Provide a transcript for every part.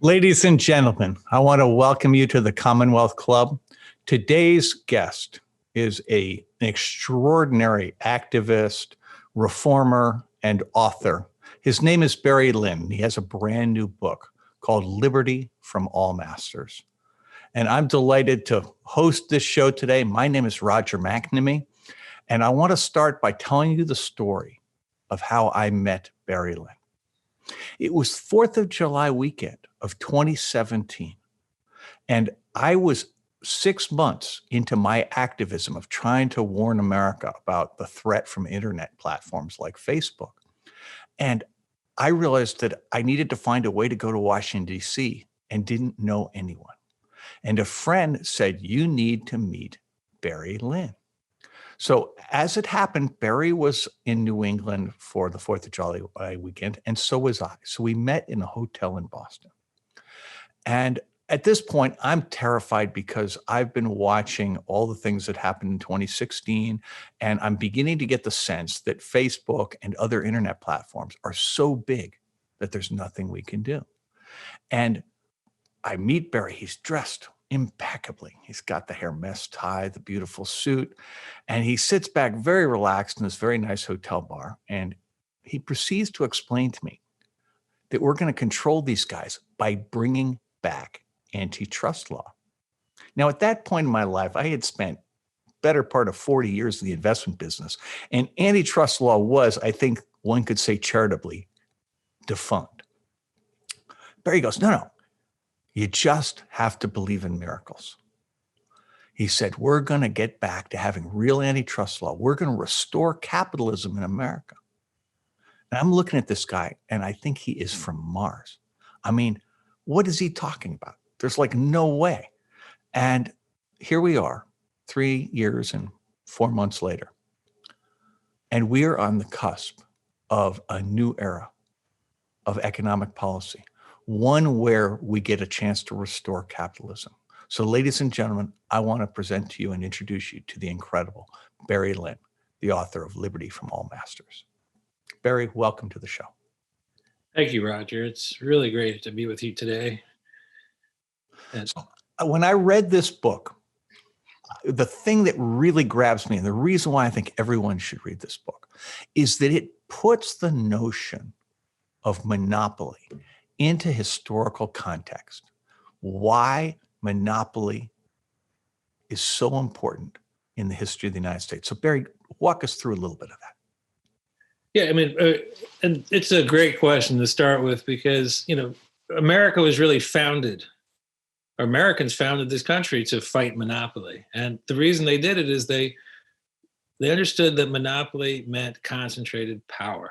Ladies and gentlemen, I want to welcome you to the Commonwealth Club. Today's guest is an extraordinary activist, reformer, and author. His name is Barry Lynn. He has a brand new book called Liberty from All Masters. And I'm delighted to host this show today. My name is Roger McNamee, and I want to start by telling you the story of how I met Barry Lynn. It was 4th of July weekend of 2017. And I was 6 months into my activism of trying to warn America about the threat from internet platforms like Facebook. And I realized that I needed to find a way to go to Washington, D.C. and didn't know anyone. And a friend said, you need to meet Barry Lynn. So as it happened, Barry was in New England for the 4th of July weekend, and so was I. So we met in a hotel in Boston. And at this point, I'm terrified because I've been watching all the things that happened in 2016, and I'm beginning to get the sense that Facebook and other internet platforms are so big that there's nothing we can do. And I meet Barry. He's dressed impeccably. He's got the Hermes tie, the beautiful suit, and he sits back very relaxed in this very nice hotel bar. And he proceeds to explain to me that we're going to control these guys by bringing back antitrust law. Now, at that point in my life, I had spent better part of 40 years in the investment business, and antitrust law was, I think one could say charitably, defunct. Barry goes, no. You just have to believe in miracles. He said, we're going to get back to having real antitrust law. We're going to restore capitalism in America. And I'm looking at this guy, and I think he is from Mars. I mean, what is he talking about? There's like no way. And here we are, 3 years and 4 months later. And we are on the cusp of a new era of economic policy. One where we get a chance to restore capitalism. So ladies and gentlemen, I want to present to you and introduce you to the incredible Barry Lynn, the author of Liberty from All Masters. Barry, welcome to the show. Thank you, Roger. It's really great to be with you today. So, when I read this book, the thing that really grabs me, and the reason why I think everyone should read this book, is that it puts the notion of monopoly into historical context. Why monopoly is so important in the history of the United States. So Barry, walk us through a little bit of that. Yeah, I mean, and it's a great question to start with because, America was really Americans founded this country to fight monopoly. And the reason they did it is they understood that monopoly meant concentrated power.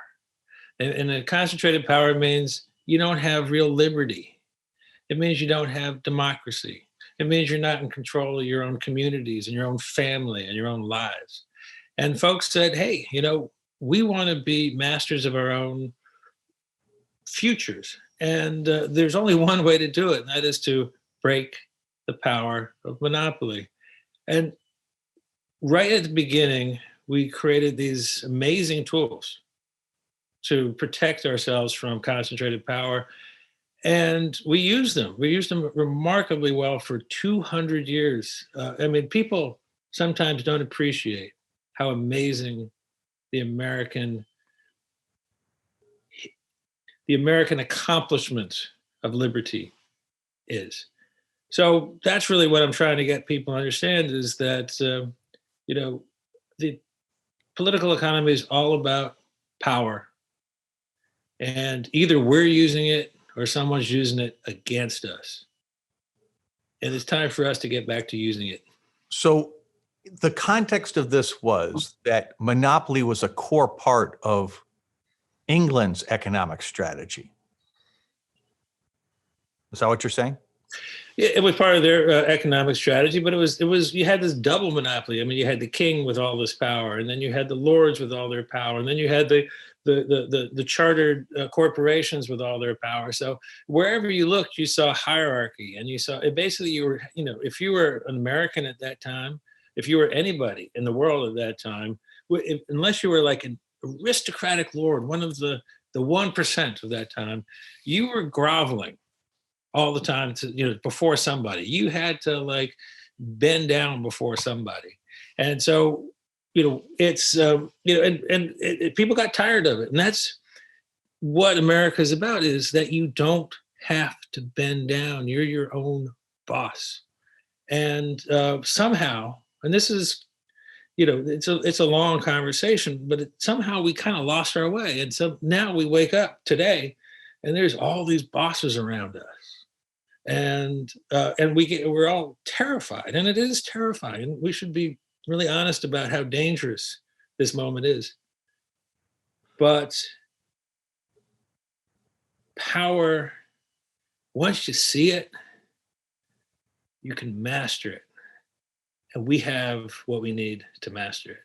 And a concentrated power means you don't have real liberty. It means you don't have democracy. It means you're not in control of your own communities and your own family and your own lives. And folks said, hey, we want to be masters of our own futures. And there's only one way to do it, and that is to break the power of monopoly. And right at the beginning, we created these amazing tools to protect ourselves from concentrated power. And we use them. We use them remarkably well for 200 years. People sometimes don't appreciate how amazing the American accomplishment of liberty is. So that's really what I'm trying to get people to understand is that, the political economy is all about power. And either we're using it or someone's using it against us. And it's time for us to get back to using it. So the context of this was that monopoly was a core part of England's economic strategy. Is that what you're saying? Yeah, it was part of their economic strategy, but it was you had this double monopoly. I mean, you had the king with all this power, and then you had the lords with all their power, and then you had the chartered corporations with all their power. So wherever you looked, you saw hierarchy, and you saw it. Basically, you were, if you were an American at that time, if you were anybody in the world at that time, unless you were like an aristocratic lord, one of the 1% of that time, you were groveling all the time to, before somebody. You had to like bend down before somebody. And so, it's, people got tired of it. And that's what America is about, is that you don't have to bend down. You're your own boss. And somehow, and this is, it's a long conversation, but somehow we kind of lost our way. And so now we wake up today and there's all these bosses around us. And we're all terrified, and it is terrifying. We should be really honest about how dangerous this moment is. But power, once you see it, you can master it. And we have what we need to master it.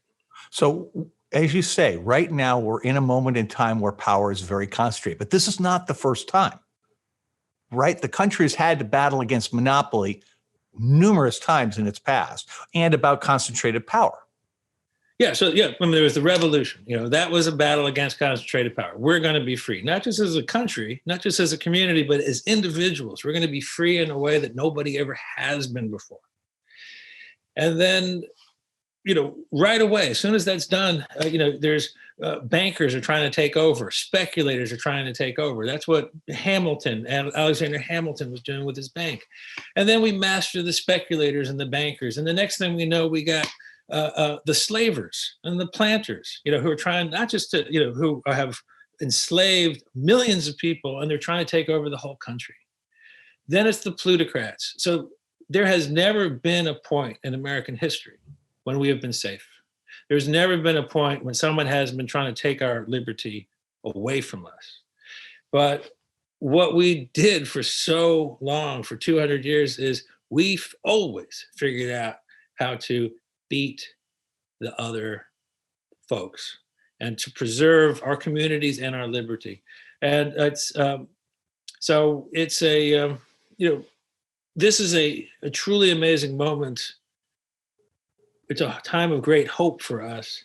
So, as you say, right now we're in a moment in time where power is very concentrated, but this is not the first time, right? The country has had to battle against monopoly numerous times in its past, and about concentrated power. Yeah. So, I mean, there was the revolution. That was a battle against concentrated power. We're going to be free, not just as a country, not just as a community, but as individuals. We're going to be free in a way that nobody ever has been before. And then, right away, as soon as that's done, there's bankers are trying to take over, speculators are trying to take over. That's what Alexander Hamilton was doing with his bank. And then we master the speculators and the bankers. And the next thing we know, we got the slavers and the planters, who are trying not just to, who have enslaved millions of people, and they're trying to take over the whole country. Then it's the plutocrats. So there has never been a point in American history when we have been safe. There's never been a point when someone has been trying to take our liberty away from us. But what we did for so long, for 200 years, is we've always figured out how to beat the other folks and to preserve our communities and our liberty. And it's so it's a this is a truly amazing moment. It's a time of great hope for us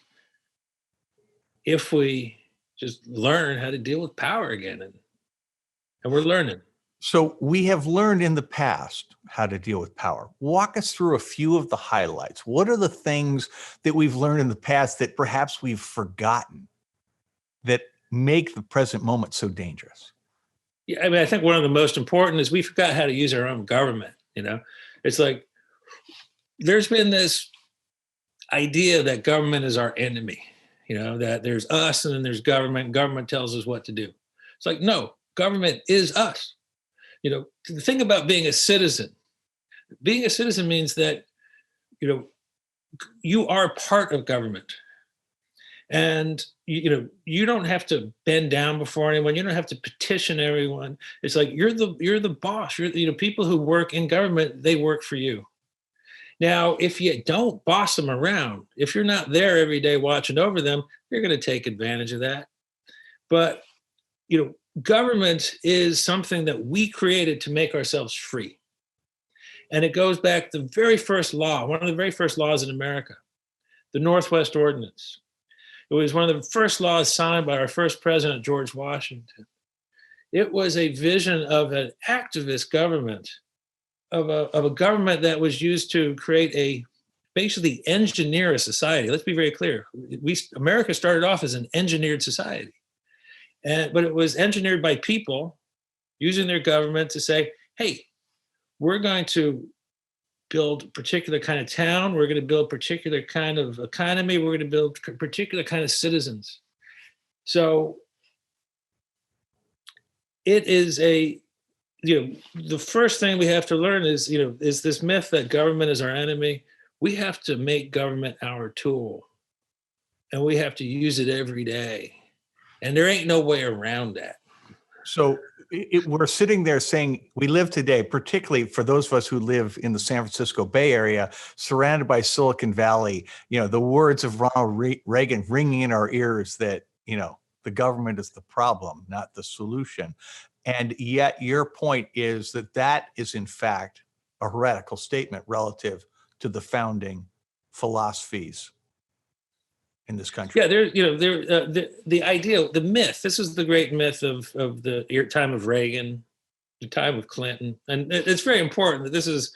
if we just learn how to deal with power again, and we're learning. So we have learned in the past how to deal with power. Walk us through a few of the highlights. What are the things that we've learned in the past that perhaps we've forgotten that make the present moment so dangerous? Yeah, I mean, I think one of the most important is we forgot how to use our own government. It's like there's been this idea that government is our enemy, that there's us and then there's government, and government tells us what to do. It's like, no, government is us. The thing about being a citizen means that, you are part of government. And, you don't have to bend down before anyone. You don't have to petition everyone. It's like, you're the boss. People who work in government, they work for you. Now, if you don't boss them around, if you're not there every day watching over them, you're going to take advantage of that. But, government is something that we created to make ourselves free. And it goes back to the very first law, one of the very first laws in America, the Northwest Ordinance. It was one of the first laws signed by our first president, George Washington. It was a vision of an activist government, of a government that was used to create basically engineer a society. Let's be very clear. America started off as an engineered society. But it was engineered by people using their government to say, hey, we're going to build a particular kind of town. We're going to build a particular kind of economy. We're going to build a particular kind of citizens. So it is the first thing we have to learn is this myth that government is our enemy. We have to make government our tool, and we have to use it every day. And there ain't no way around that. So we're sitting there saying we live today, particularly for those of us who live in the San Francisco Bay Area, surrounded by Silicon Valley, the words of Ronald Reagan ringing in our ears that, the government is the problem, not the solution. And yet your point is that is in fact a heretical statement relative to the founding philosophies in this country. Yeah, the idea, the myth. This is the great myth of the time of Reagan, the time of Clinton, and it's very important that this is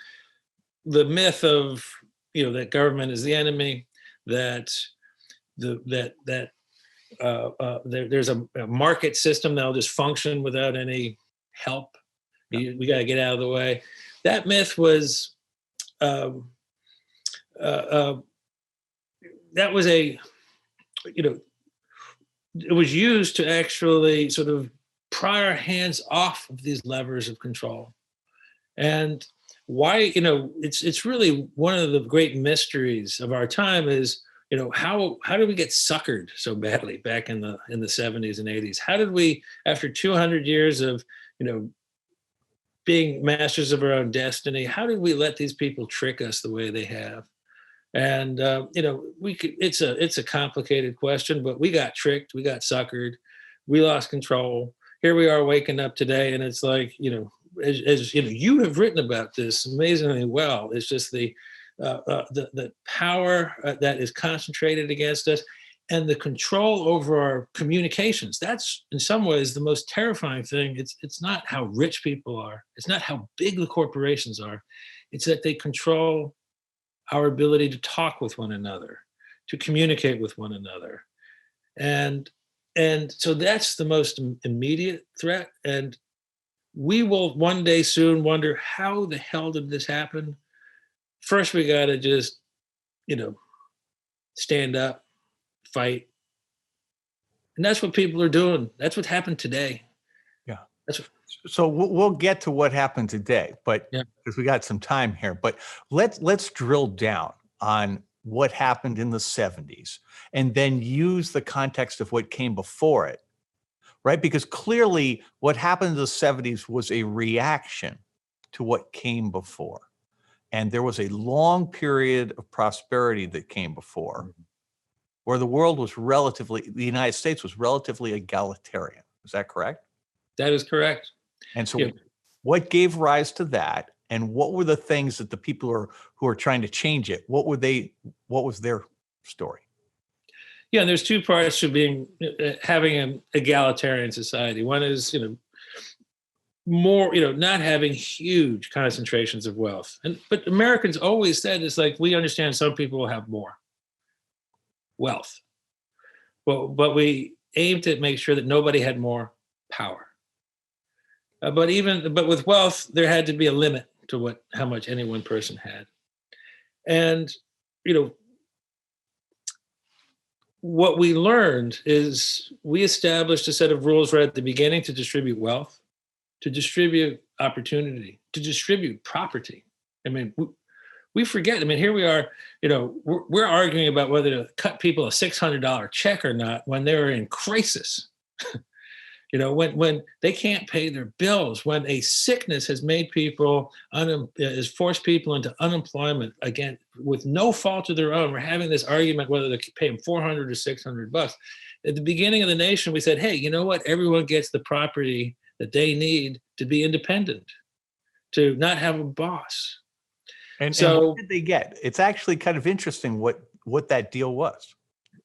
the myth of, that government is the enemy, that there's a market system that'll just function without any help. We got to get out of the way. That myth was um, that was it was used to actually sort of pry our hands off of these levers of control. And why, it's really one of the great mysteries of our time is, how did we get suckered so badly back in the 70s and 80s? How did we, after 200 years of, being masters of our own destiny, how did we let these people trick us the way they have? And it's a complicated question, but we got tricked, we got suckered, we lost control. Here we are waking up today, and it's like, as you have written about this amazingly well. It's just the power that is concentrated against us, and the control over our communications. That's in some ways the most terrifying thing. It's not how rich people are. It's not how big the corporations are. It's that they control our ability to talk with one another, to communicate with one another. And so that's the most immediate threat. And we will one day soon wonder, how the hell did this happen? First, we got to just, stand up, fight. And that's what people are doing. That's what happened today. Yeah. That's what, So we'll get to what happened today, but yeah. because we got some time here, but let's drill down on what happened in the 70s and then use the context of what came before it, right? Because clearly what happened in the 70s was a reaction to what came before. And there was a long period of prosperity that came before, where the United States was relatively egalitarian. Is that correct? That is correct. And so what gave rise to that? And what were the things that the people who are trying to change it, what was their story? Yeah, and there's two parts to having an egalitarian society. One is, more, not having huge concentrations of wealth. But Americans always said, it's like, we understand some people will have more wealth. Well, but we aimed to make sure that nobody had more power. But with wealth, there had to be a limit to how much any one person had. And, what we learned is we established a set of rules right at the beginning to distribute wealth, to distribute opportunity, to distribute property. I mean, we forget. I mean, here we are, we're arguing about whether to cut people a $600 check or not when they're in crisis. When they can't pay their bills, when a sickness has made people, has forced people into unemployment, again, with no fault of their own. We're having this argument whether to pay them $400 or $600. At the beginning of the nation, we said, hey, you know what? Everyone gets the property that they need to be independent, to not have a boss. And what did they get? It's actually kind of interesting what that deal was.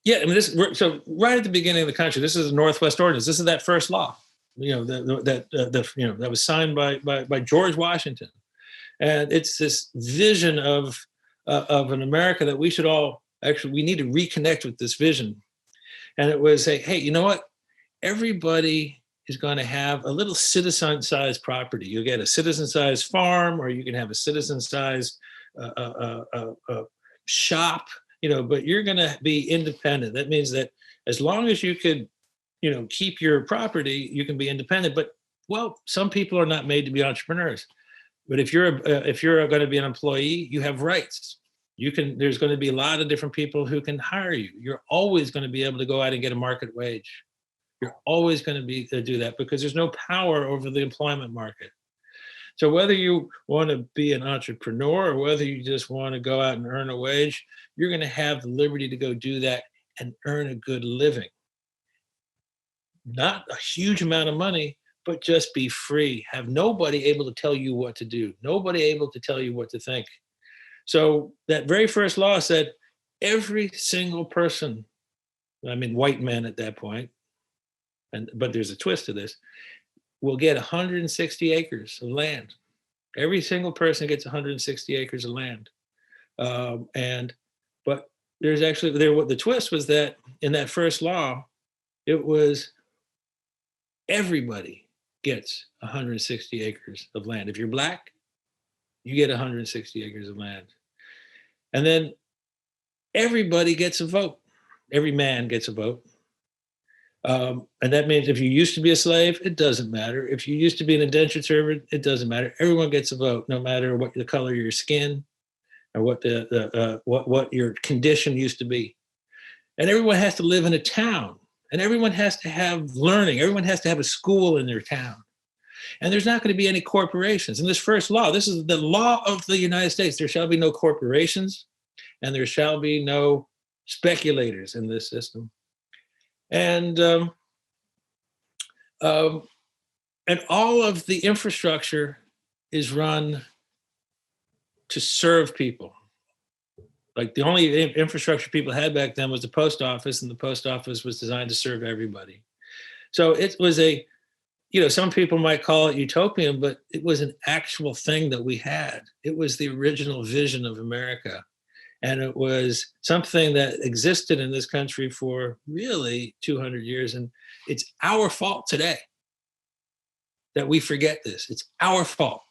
Yeah, I mean, so right at the beginning of the country, this is the Northwest Ordinance. This is that first law, that was signed by George Washington, and it's this vision of an America that we should all we need to reconnect with this vision. And it was hey, you know what? Everybody is going to have a little citizen-sized property. You'll get a citizen-sized farm, or you can have a citizen-sized shop. But you're going to be independent. That means that as long as you could, keep your property, you can be independent. But some people are not made to be entrepreneurs. But if you're going to be an employee, you have rights. There's going to be a lot of different people who can hire you. You're always going to be able to go out and get a market wage. You're always going to be able to do that because there's no power over the employment market. So whether you want to be an entrepreneur or whether you just want to go out and earn a wage, you're going to have the liberty to go do that and earn a good living. Not a huge amount of money, but just be free. Have nobody able to tell you what to do. Nobody able to tell you what to think. So that very first law said every single person, I mean, white men at that point, but there's a twist to this, will get 160 acres of land. Every single person gets 160 acres of land. But there's actually what the twist was that in that first law, it was everybody gets 160 acres of land. If you're black, you get 160 acres of land. And then everybody gets a vote. Every man gets a vote. And that means if you used to be a slave, it doesn't matter. If you used to be an indentured servant, it doesn't matter. Everyone gets a vote, no matter what the color of your skin or what what your condition used to be. And everyone has to live in a town, and everyone has to have learning. Everyone has to have a school in their town. And there's not going to be any corporations. In this first law, this is the law of the United States. There shall be no corporations, and there shall be no speculators in this system. And all of the infrastructure is run to serve people. Like the only infrastructure people had back then was the post office, and the post office was designed to serve everybody. So it was some people might call it utopian, but it was an actual thing that we had. It was the original vision of America. And it was something that existed in this country for really 200 years. And it's our fault today that we forget this. It's our fault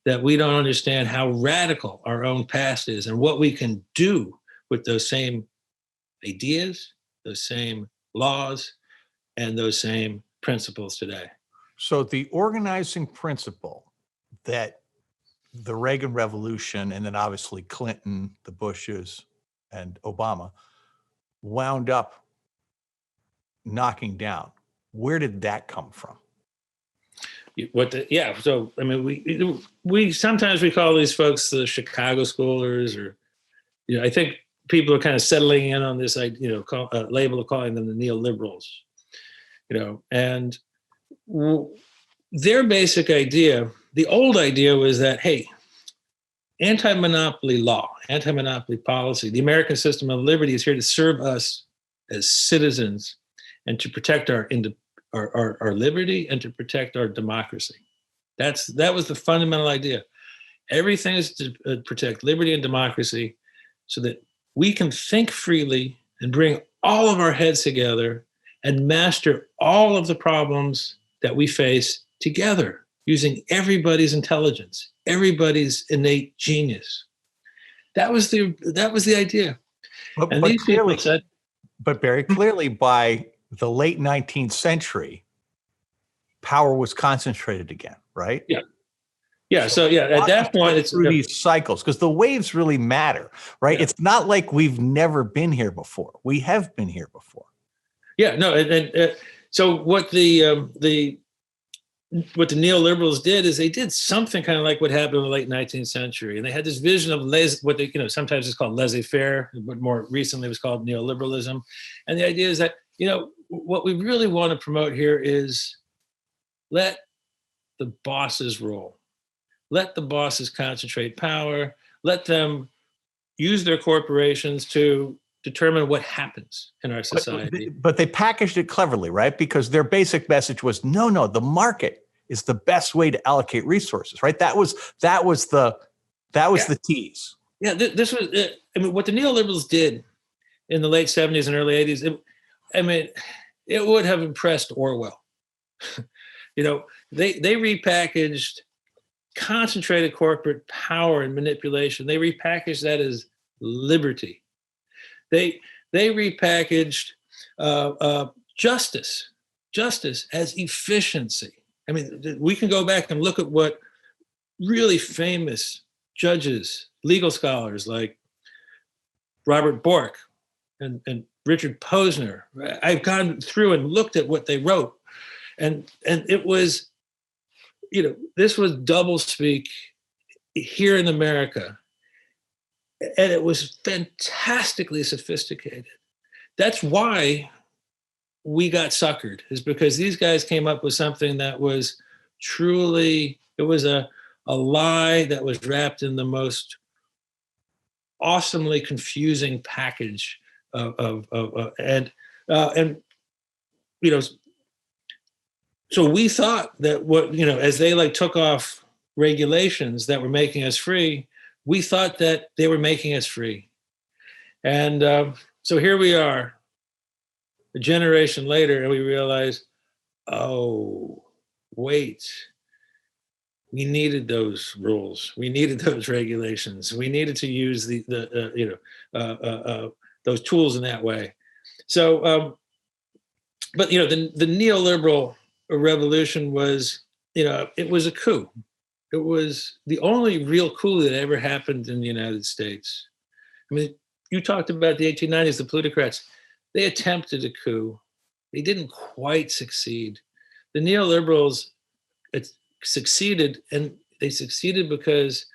that we don't understand how radical our own past is and what we can do with those same ideas, those same laws, and those same principles today. So the organizing principle that the Reagan Revolution, and then obviously Clinton, the Bushes, and Obama wound up knocking down. Where did that come from? So I mean, we sometimes we call these folks the Chicago Schoolers, or I think people are kind of settling in on this label of calling them the neoliberals. And their basic idea, the old idea was that, hey, anti-monopoly law, anti-monopoly policy, the American system of liberty is here to serve us as citizens and to protect our liberty and to protect our democracy. That was the fundamental idea. Everything is to protect liberty and democracy so that we can think freely and bring all of our heads together and master all of the problems that we face together, using everybody's intelligence, everybody's innate genius. That was the idea. But these clearly, people said, but very clearly, by the late 19th century, power was concentrated again, right? Yeah. Yeah. So at that point, it's through these cycles, because the waves really matter, right? Yeah. It's not like we've never been here before. We have been here before. Yeah. No. And so what the neoliberals did is they did something kind of like what happened in the late 19th century. And they had this vision of what they, sometimes it's called laissez-faire, but more recently it was called neoliberalism. And the idea is that, what we really want to promote here is let the bosses rule. Let the bosses concentrate power. Let them use their corporations to determine what happens in our society. But they packaged it cleverly, right? Because their basic message was, no, the market is the best way to allocate resources, right? That was the tease. Yeah, this was. What the neoliberals did in the late 70s and early 80s. It would have impressed Orwell. They repackaged concentrated corporate power and manipulation. They repackaged that as liberty. They repackaged justice as efficiency. We can go back and look at what really famous judges, legal scholars like Robert Bork and Richard Posner. I've gone through and looked at what they wrote, and it was, this was doublespeak here in America. And it was fantastically sophisticated. That's why we got suckered, is because these guys came up with something that was truly, it was a lie that was wrapped in the most awesomely confusing package and So we thought that as they like took off regulations that were making us free, we thought that they were making us free. And so here we are, a generation later, and we realize, oh, wait, we needed those rules, we needed those regulations, we needed to use those tools in that way. So, but the neoliberal revolution was, it was a coup. It was the only real coup that ever happened in the United States. I mean, you talked about the 1890s, the plutocrats. They attempted a coup. They didn't quite succeed. The neoliberals succeeded, and they succeeded because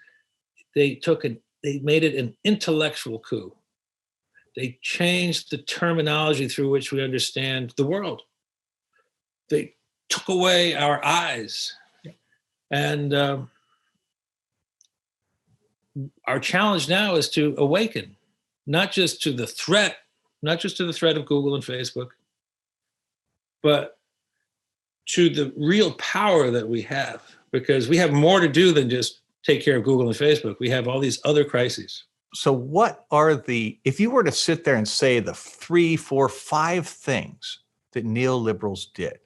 they made it an intellectual coup. They changed the terminology through which we understand the world. They took away our eyes. And our challenge now is to awaken, not just to the threat of Google and Facebook, but to the real power that we have, because we have more to do than just take care of Google and Facebook. We have all these other crises. So what are if you were to sit there and say the 3, 4, 5 things that neoliberals did,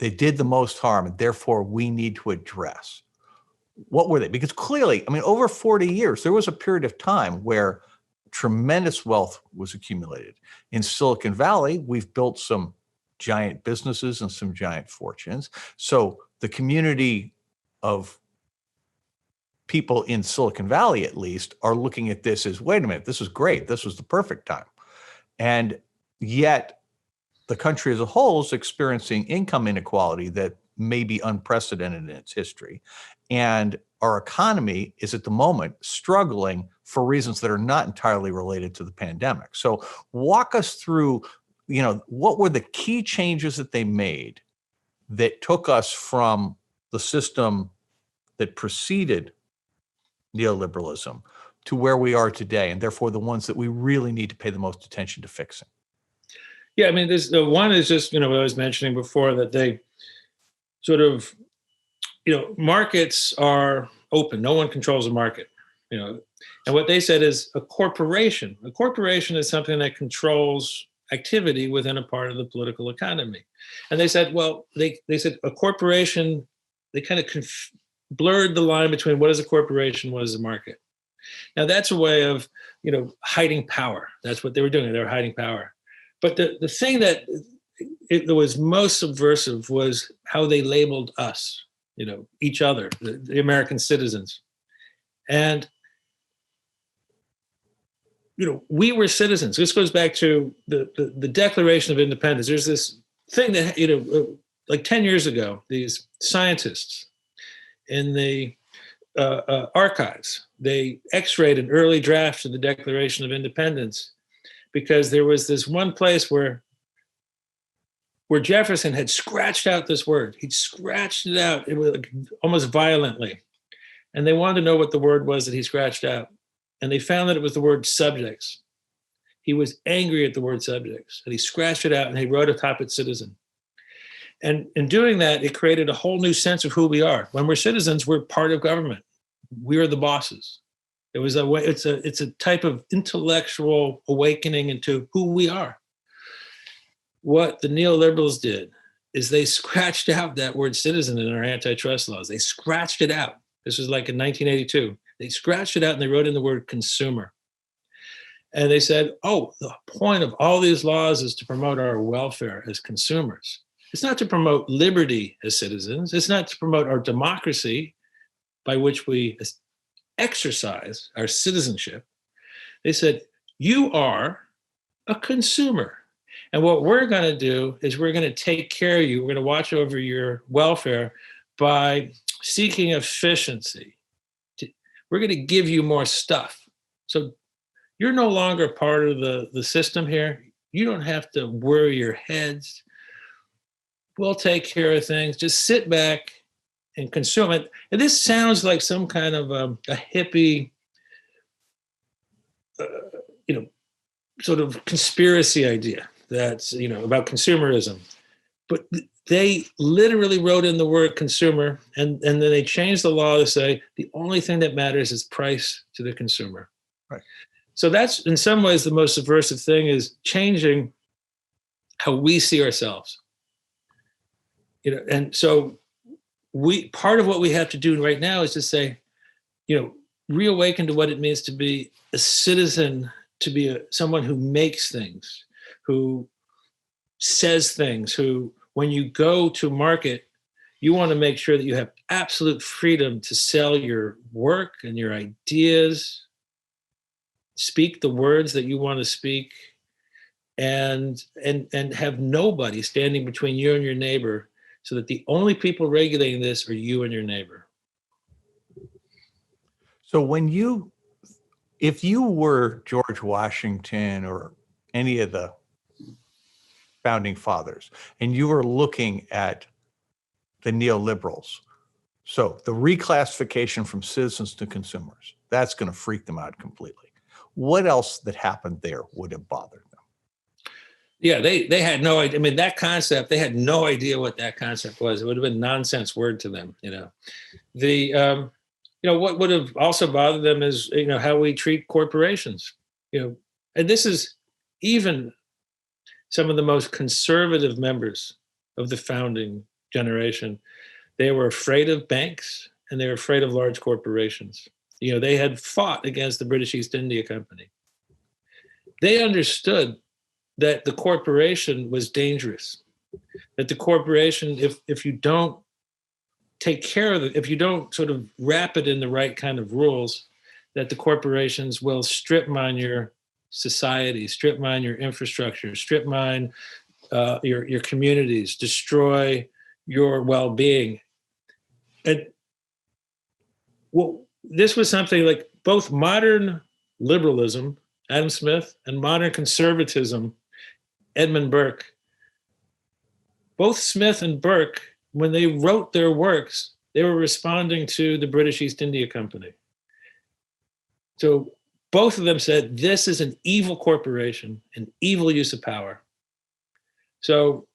they did the most harm and therefore we need to address, what were they? Because clearly, I mean, over 40 years, there was a period of time where tremendous wealth was accumulated. In Silicon Valley, we've built some giant businesses and some giant fortunes. So the community of people in Silicon Valley, at least, are looking at this as, wait a minute, this is great. This was the perfect time. And yet the country as a whole is experiencing income inequality that may be unprecedented in its history. And our economy is at the moment struggling for reasons that are not entirely related to the pandemic. So walk us through, what were the key changes that they made that took us from the system that preceded neoliberalism to where we are today, and therefore the ones that we really need to pay the most attention to fixing? Yeah, I mean, the one is just, what I was mentioning before, that they sort of, markets are open. No one controls a market, and what they said is a corporation is something that controls activity within a part of the political economy. And they said, well, they said a corporation, they kind of blurred the line between what is a corporation, what is a market. Now that's a way of, hiding power. That's what they were doing. They were hiding power. But the thing that it was most subversive was how they labeled us, each other, the American citizens. And, we were citizens. This goes back to the Declaration of Independence. There's this thing that, like 10 years ago, these scientists in the archives, they x-rayed an early draft of the Declaration of Independence, because there was this one place where Jefferson had scratched out this word. He'd scratched it out, it was like almost violently. And they wanted to know what the word was that he scratched out. And they found that it was the word subjects. He was angry at the word subjects, and he scratched it out and he wrote atop it citizen. And in doing that, it created a whole new sense of who we are. When we're citizens, we're part of government. We are the bosses. It was a way, it's a type of intellectual awakening into who we are. What the neoliberals did is they scratched out that word citizen in our antitrust laws. They scratched it out. This was like in 1982. They scratched it out and they wrote in the word consumer. And they said, oh, the point of all these laws is to promote our welfare as consumers. It's not to promote liberty as citizens. It's not to promote our democracy by which we exercise our citizenship. They said, you are a consumer. And what we're going to do is we're going to take care of you. We're going to watch over your welfare by seeking efficiency. We're going to give you more stuff. So you're no longer part of the system here. You don't have to worry your heads. We'll take care of things. Just sit back and consume it. And this sounds like some kind of a hippie, sort of conspiracy idea that's, about consumerism. But they literally wrote in the word consumer, and then they changed the law to say the only thing that matters is price to the consumer. Right. So that's in some ways the most subversive thing, is changing how we see ourselves. And so part of what we have to do right now is to say, reawaken to what it means to be a citizen, to be someone who makes things, who says things, who, when you go to market, you want to make sure that you have absolute freedom to sell your work and your ideas, speak the words that you want to speak, and have nobody standing between you and your neighbor, so that the only people regulating this are you and your neighbor. So if you were George Washington or any of the founding fathers, and you were looking at the neoliberals, so the reclassification from citizens to consumers, that's going to freak them out completely. What else that happened there would have bothered them? Yeah, they had no idea. I mean, that concept, they had no idea what that concept was. It would have been a nonsense word to them. What would have also bothered them is, how we treat corporations. And this is even some of the most conservative members of the founding generation. They were afraid of banks, and they were afraid of large corporations. They had fought against the British East India Company. They understood that the corporation was dangerous, that the corporation, if you don't take care of it, if you don't sort of wrap it in the right kind of rules, that the corporations will strip mine your society, strip mine your infrastructure, strip mine your communities, destroy your well-being. And this was something like both modern liberalism, Adam Smith, and modern conservatism, Edmund Burke. Both Smith and Burke, when they wrote their works, they were responding to the British East India Company. So both of them said, this is an evil corporation, an evil use of power. So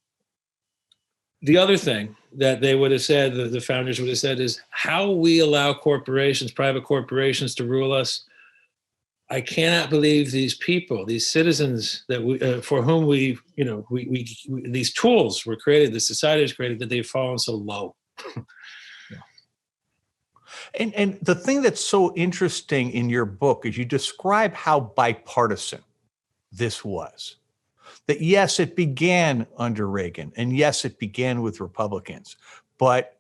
the other thing that they would have said, the founders would have said, is how we allow corporations, private corporations, to rule us. I cannot believe these people, these citizens that for whom we these tools were created, the society was created, that they've fallen so low. And the thing that's so interesting in your book is you describe how bipartisan this was. That yes, it began under Reagan, and yes, it began with Republicans, but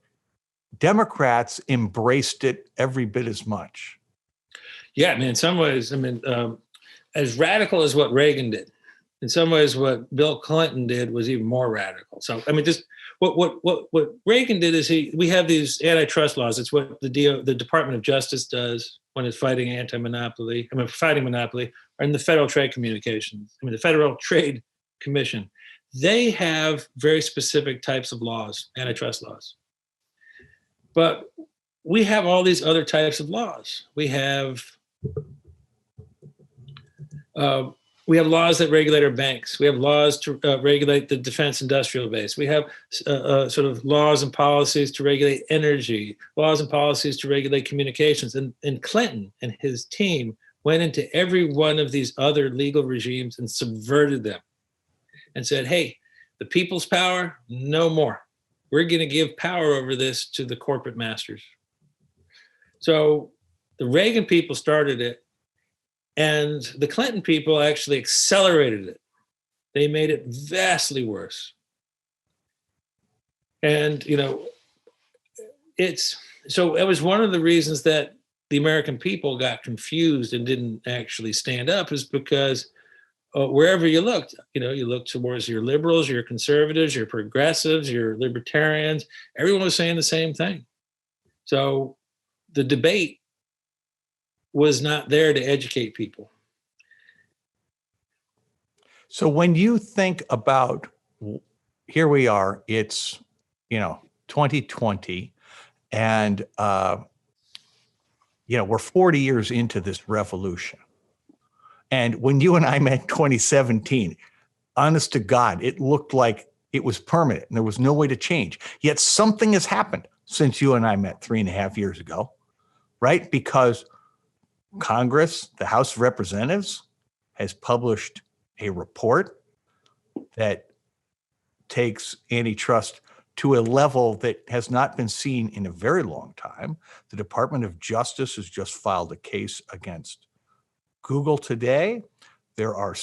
Democrats embraced it every bit as much. Yeah, I mean, in some ways, as radical as what Reagan did, in some ways, what Bill Clinton did was even more radical. So, just what Reagan did is we have these antitrust laws. It's what the Department of Justice does when it's fighting fighting monopoly, or in the Federal Trade Communications. The Federal Trade Commission. They have very specific types of laws, antitrust laws. But we have all these other types of laws. We have laws that regulate our banks. We have laws to regulate the defense industrial base. We have sort of laws and policies to regulate energy, laws and policies to regulate communications. And Clinton and his team went into every one of these other legal regimes and subverted them and said, hey, the people's power, no more. We're going to give power over this to the corporate masters. So the Reagan people started it, and the Clinton people actually accelerated it. They made it vastly worse. And, it was one of the reasons that the American people got confused and didn't actually stand up, is because wherever you looked, you looked towards your liberals, your conservatives, your progressives, your libertarians, everyone was saying the same thing. So the debate was not there to educate people. So when you think about, here we are, it's, 2020, and, we're 40 years into this revolution. And when you and I met in 2017, honest to God, it looked like It was permanent and there was no way to change. Yet something has happened since you and I met 3.5 years ago, right? Because Congress, the House of Representatives, has published a report that takes antitrust to a level that has not been seen in a very long time. The Department of Justice has just filed a case against Google today. There are,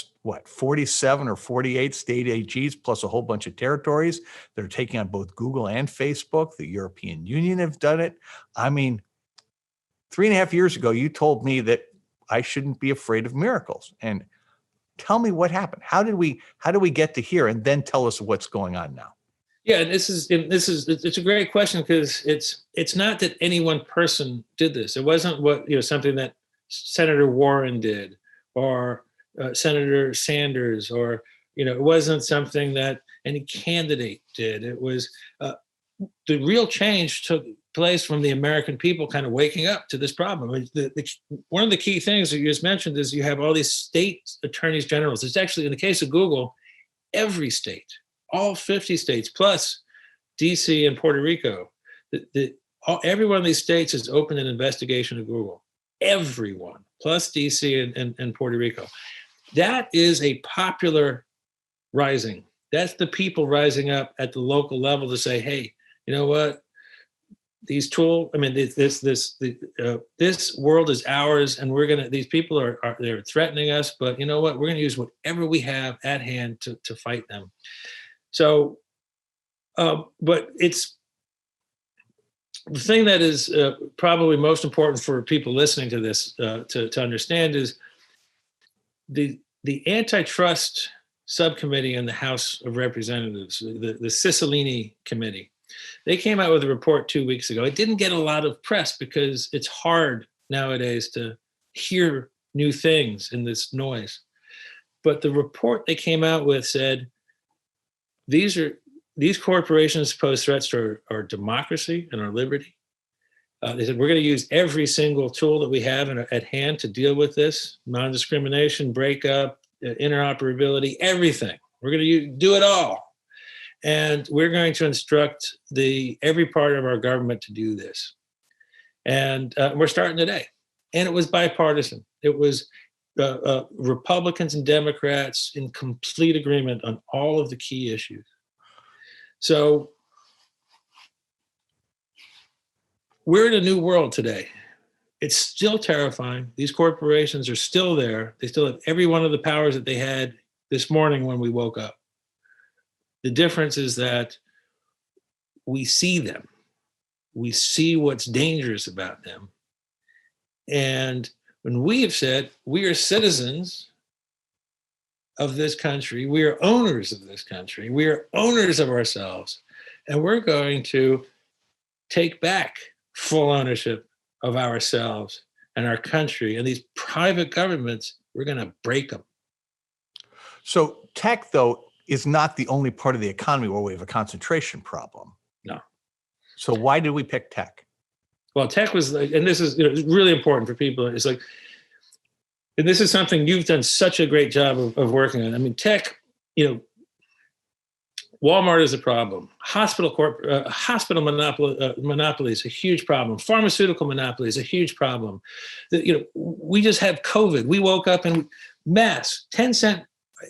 47 or 48 state AGs plus a whole bunch of territories that are taking on both Google and Facebook. The European Union have done it. I mean, 3.5 years ago, you told me that I shouldn't be afraid of miracles. And tell me what happened. How did we get to here? And then tell us what's going on now. Yeah, and it's a great question, because it's not that any one person did this. It wasn't something that Senator Warren did, or Senator Sanders, or it wasn't something that any candidate did. It was the real change took place from the American people kind of waking up to this problem. One of the key things that you just mentioned is you have all these state attorneys generals. It's actually, in the case of Google, every state, all 50 states, plus DC and Puerto Rico. Every one of these states has opened an investigation of Google. Everyone, plus DC and Puerto Rico. That is a popular rising. That's the people rising up at the local level to say, hey, you know what? These this world is ours, and these people they're threatening us, but you know what? We're gonna use whatever we have at hand to fight them. So, but it's the thing that is probably most important for people listening to this to understand is the antitrust subcommittee in the House of Representatives, the Cicilline Committee. They came out with a report 2 weeks ago. It didn't get a lot of press because it's hard nowadays to hear new things in this noise. But the report they came out with said, these corporations pose threats to our democracy and our liberty. They said, we're going to use every single tool that we have at hand to deal with this: non-discrimination, breakup, interoperability, everything. We're going to do it all. And we're going to instruct every part of our government to do this. And we're starting today. And it was bipartisan. It was Republicans and Democrats in complete agreement on all of the key issues. So we're in a new world today. It's still terrifying. These corporations are still there. They still have every one of the powers that they had this morning when we woke up. The difference is that we see them. We see what's dangerous about them. And when we have said we are citizens of this country, we are owners of this country, we are owners of ourselves, and we're going to take back full ownership of ourselves and our country. And these private governments, we're going to break them. So tech, though, is not the only part of the economy where we have a concentration problem. No. So why did we pick tech? Well, tech was, and this is really important for people. It's like, and this is something you've done such a great job of working on. I mean, tech, Walmart is a problem. Hospital monopoly is a huge problem. Pharmaceutical monopoly is a huge problem. We just had COVID. We woke up and masks, 10-cent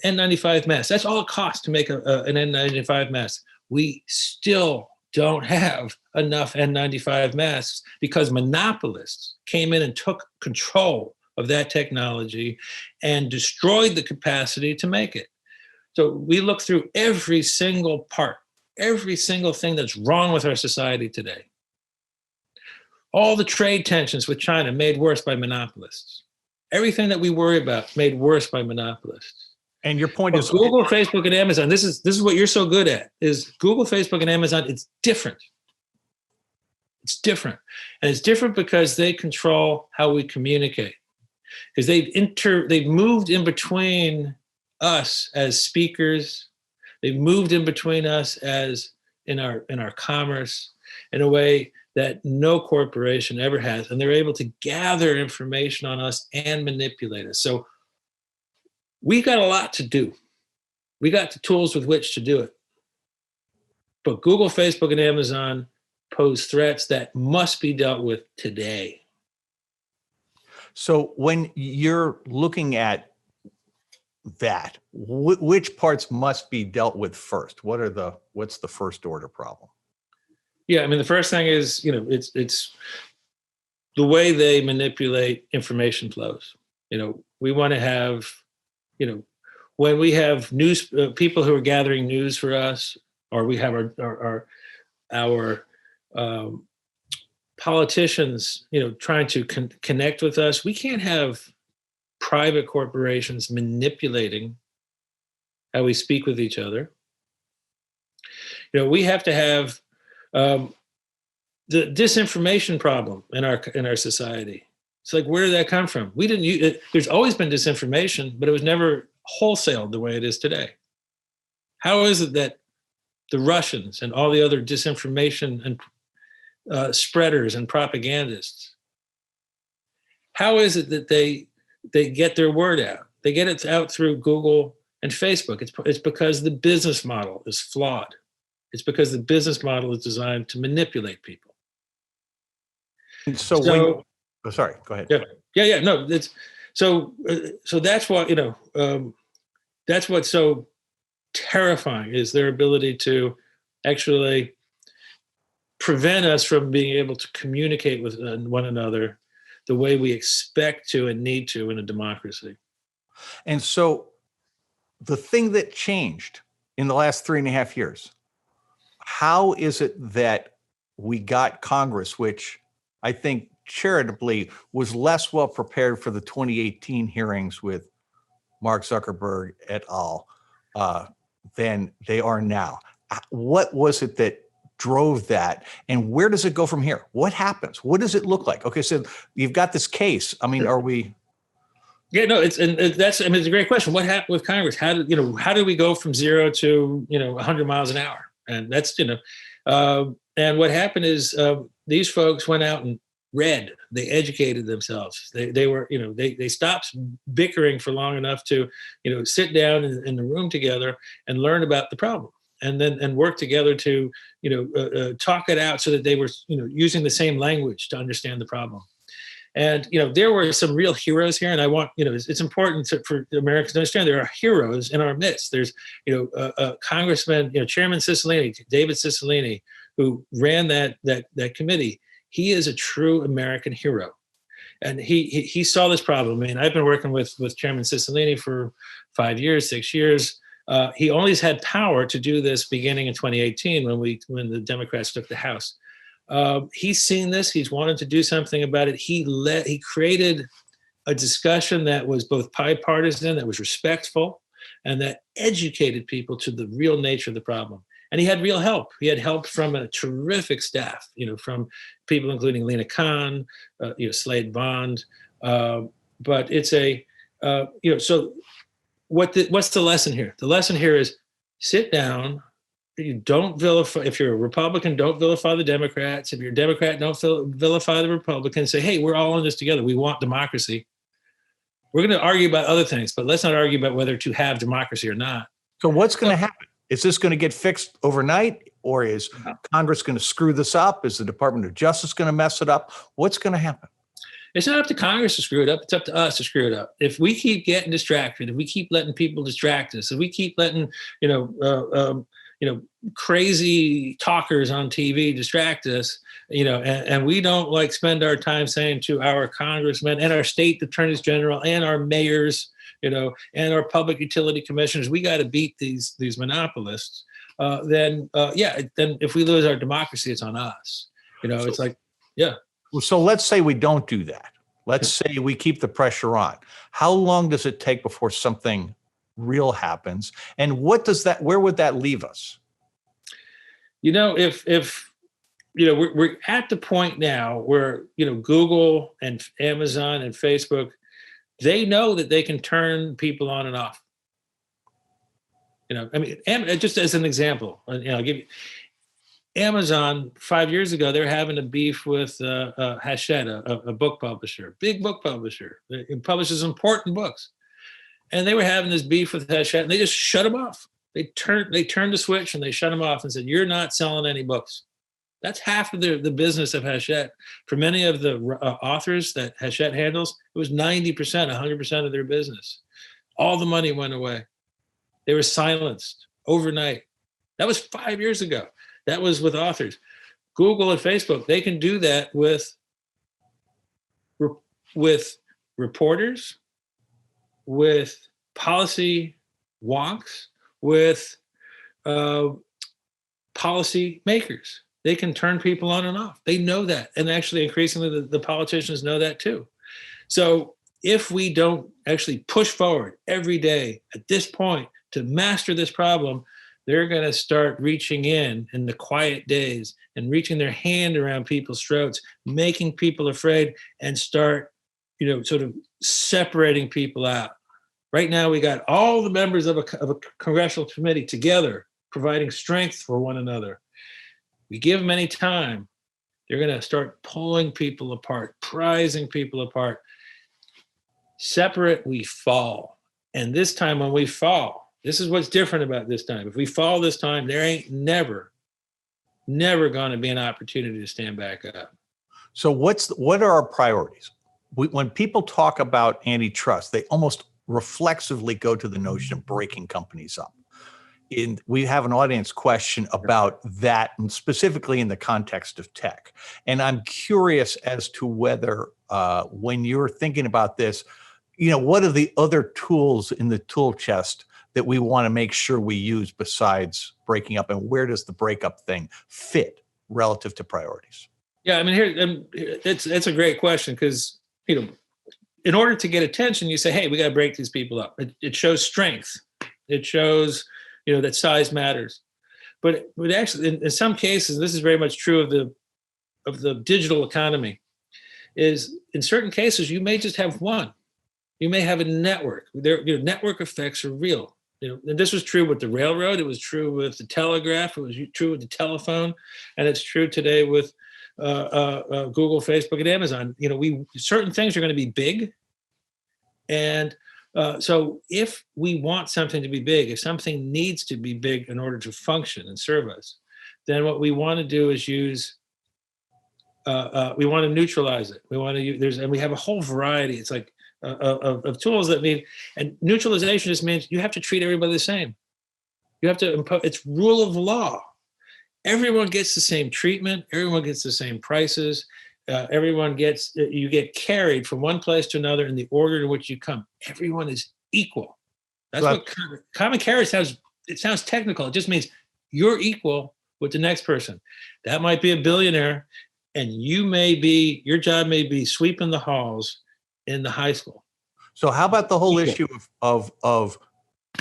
N95 mask. That's all it costs to make an N95 mask. We still don't have enough N95 masks because monopolists came in and took control of that technology and destroyed the capacity to make it. So we look through every single part, every single thing that's wrong with our society today. All the trade tensions with China made worse by monopolists. Everything that we worry about made worse by monopolists. And your point is Google, Facebook, and Amazon. This is what you're so good at. Is Google, Facebook, and Amazon? It's different. It's different, and it's different because they control how we communicate. Because they've moved in between us as speakers. They've moved in between us as in our commerce in a way that no corporation ever has, and they're able to gather information on us and manipulate us. So we got a lot to do. We got the tools with which to do it. But Google, Facebook, and Amazon pose threats that must be dealt with today. So when you're looking at that, which parts must be dealt with first? What's the first order problem? Yeah, I mean, the first thing is, it's the way they manipulate information flows. We want to have, when we have news people who are gathering news for us, or we have our politicians, trying to connect with us. We can't have private corporations manipulating how we speak with each other. We have to have the disinformation problem in our society. It's like, where did that come from? We didn't use it. There's always been disinformation, but it was never wholesaled the way it is today. How is it that the Russians and all the other disinformation and spreaders and propagandists, how is it that they get their word out? They get it out through Google and Facebook. It's because the business model is flawed. It's because the business model is designed to manipulate people. And so sorry, go ahead. Yeah. No, it's so that's why, that's what's so terrifying, is their ability to actually prevent us from being able to communicate with one another the way we expect to and need to in a democracy. And so the thing that changed in the last 3.5 years, how is it that we got Congress, which I think charitably was less well prepared for the 2018 hearings with Mark Zuckerberg et al. Than they are now? What was it that drove that, and where does it go from here? What happens? What does it look like? Okay, so you've got this case. I mean, are we? Yeah, no, it's a great question. What happened with Congress? How do we go from 0 to 100 miles an hour? And that's and what happened is these folks went out and read. They educated themselves. They were they stopped bickering for long enough to sit down in the room together and learn about the problem, and work together to talk it out so that they were using the same language to understand the problem. And there were some real heroes here, and I want it's important for Americans to understand there are heroes in our midst. There's Congressman Chairman Cicilline, David Cicilline, who ran that committee. He is a true American hero, and he saw this problem. I mean, I've been working with Chairman Cicilline for 5 years, 6 years. He always had power to do this beginning in 2018 when the Democrats took the House. He's seen this. He's wanted to do something about it. He created a discussion that was both bipartisan, that was respectful, and that educated people to the real nature of the problem. And he had real help. He had help from a terrific staff, from people including Lena Khan, Slade Bond. But it's so what's the lesson here? The lesson here is sit down. You don't vilify. If you're a Republican, don't vilify the Democrats. If you're a Democrat, don't vilify the Republicans. Say, hey, we're all in this together. We want democracy. We're going to argue about other things, but let's not argue about whether to have democracy or not. So what's going to happen? Is this going to get fixed overnight, or is Congress going to screw this up? Is the Department of Justice going to mess it up? What's going to happen? It's not up to Congress to screw it up. It's up to us to screw it up. If we keep getting distracted, if we keep letting people distract us, if we keep letting, crazy talkers on TV distract us, and we don't spend our time saying to our congressmen and our state attorneys general and our mayors, and our public utility commissioners, we got to beat these monopolists. Then if we lose our democracy, it's on us. It's like, yeah. So let's say we don't do that. Let's say we keep the pressure on. How long does it take before something real happens? And where would that leave us? If we're at the point now where, Google and Amazon and Facebook, they know that they can turn people on and off. Just as an example, I'll give you Amazon 5 years ago, they were having a beef with Hachette, a book publisher, big book publisher. It publishes important books. And they were having this beef with Hachette, and they just shut them off. They turned the switch and they shut them off and said, "You're not selling any books." That's half of the business of Hachette. For many of the authors that Hachette handles, it was 90%, 100% of their business. All the money went away. They were silenced overnight. That was 5 years ago. That was with authors. Google and Facebook, they can do that with reporters, with policy wonks, with policy makers. They can turn people on and off. They know that. And actually, increasingly, the politicians know that too. So if we don't actually push forward every day at this point to master this problem, they're going to start reaching in the quiet days and reaching their hand around people's throats, making people afraid, and start, sort of separating people out. Right now, we got all the members of a congressional committee together, providing strength for one another. We give them any time, they're going to start pulling people apart, prizing people apart. Separate, we fall. And this time when we fall, this is what's different about this time. If we fall this time, there ain't never going to be an opportunity to stand back up. So what are our priorities? When people talk about antitrust, they almost reflexively go to the notion of breaking companies up. We have an audience question about that, and specifically in the context of tech. And I'm curious as to whether when you're thinking about this, what are the other tools in the tool chest that we want to make sure we use besides breaking up, and where does the breakup thing fit relative to priorities? Yeah, I mean, it's a great question because, in order to get attention, you say, hey, we got to break these people up. It shows strength. It shows, that size matters. But actually, in some cases, this is very much true of the digital economy, is in certain cases, you may just have one. You may have a network. Network effects are real. And this was true with the railroad. It was true with the telegraph. It was true with the telephone. And it's true today with Google, Facebook, and Amazon. Certain things are going to be big. And so if we want something to be big, if something needs to be big in order to function and serve us, then what we want to do is use, we want to neutralize it. We want to use, and we have a whole variety. It's like of tools that mean, and neutralization just means you have to treat everybody the same. You have to impose, it's rule of law. Everyone gets the same treatment. Everyone gets the same prices. You get carried from one place to another in the order in which you come. Everyone is equal. That's what common carriage sounds. It sounds technical. It just means you're equal with the next person. That might be a billionaire, and your job may be sweeping the halls in the high school. So how about the whole issue of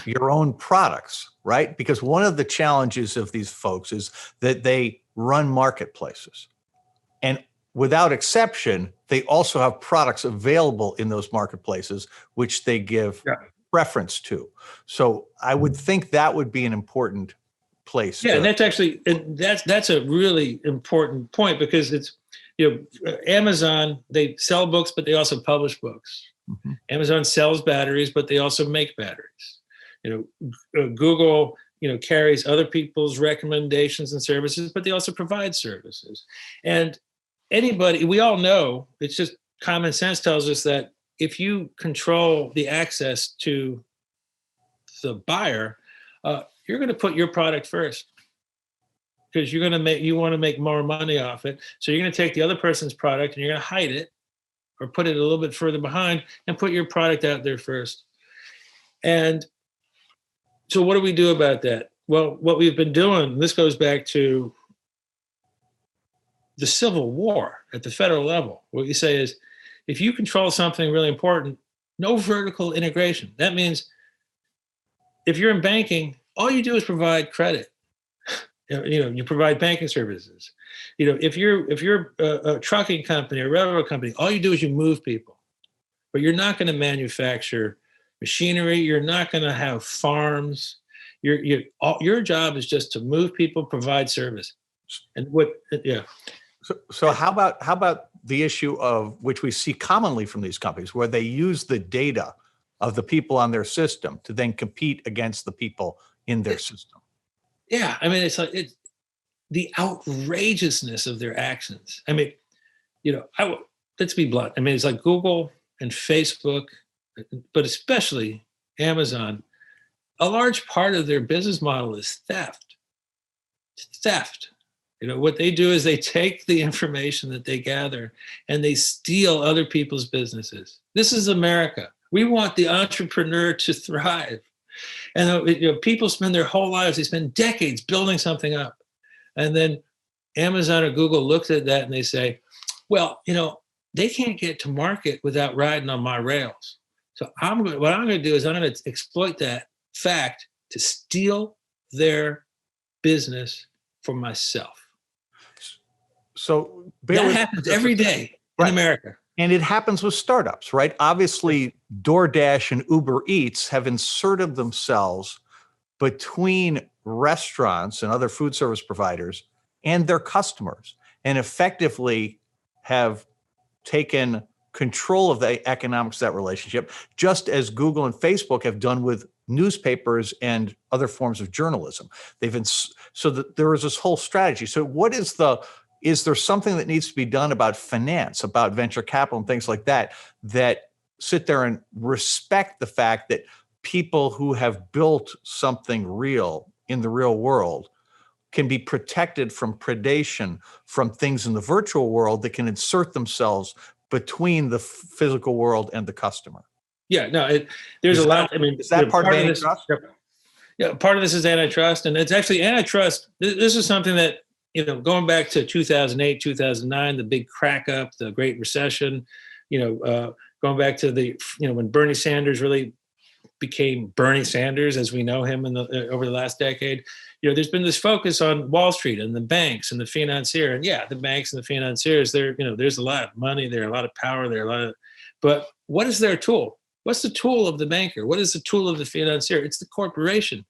your own products, right? Because one of the challenges of these folks is that they run marketplaces, and without exception, they also have products available in those marketplaces, which they give preference to. So I would think that would be an important place. Yeah, and that's a really important point, because it's, Amazon, they sell books, but they also publish books. Mm-hmm. Amazon sells batteries, but they also make batteries. Google, carries other people's recommendations and services, but they also provide services. And we all know, it's just common sense tells us that if you control the access to the buyer, you're going to put your product first, because you want to make more money off it. So you're going to take the other person's product and you're going to hide it or put it a little bit further behind and put your product out there first. And so what do we do about that? Well, what we've been doing, this goes back to the Civil War at the federal level. What you say is, if you control something really important, no vertical integration. That means if you're in banking, all you do is provide credit. You provide banking services. If you're a trucking company or railroad company, all you do is you move people. But you're not going to manufacture machinery. You're not going to have farms. Your job is just to move people, provide service. And So how about the issue of which we see commonly from these companies, where they use the data of the people on their system to then compete against the people in their system. Yeah, I mean, it's like the outrageousness of their actions. I mean, let's be blunt. I mean, it's like Google and Facebook, but especially Amazon. A large part of their business model is theft. It's theft. What they do is they take the information that they gather and they steal other people's businesses. This is America. We want the entrepreneur to thrive. And people spend their whole lives, they spend decades building something up. And then Amazon or Google looks at that and they say, well, they can't get to market without riding on my rails. So what I'm going to do is I'm going to exploit that fact to steal their business for myself. So that happens every day in America. And it happens with startups, right? Obviously, DoorDash and Uber Eats have inserted themselves between restaurants and other food service providers and their customers, and effectively have taken control of the economics of that relationship, just as Google and Facebook have done with newspapers and other forms of journalism. So that there is this whole strategy. So is there something that needs to be done about finance, about venture capital and things like that, that sit there and respect the fact that people who have built something real in the real world can be protected from predation from things in the virtual world that can insert themselves between the physical world and the customer? Yeah, no, there's a lot. I mean, is that part of antitrust? Yeah, part of this is antitrust, and it's actually antitrust. This is something that, going back to 2008, 2009, the big crack up, the Great Recession, going back to when Bernie Sanders really became Bernie Sanders as we know him over the last decade. There's been this focus on Wall Street and the banks and the financier. And yeah, the banks and the financiers, there's a lot of money there, a lot of power there, but what is their tool? What's the tool of the banker? What is the tool of the financier? It's the corporation.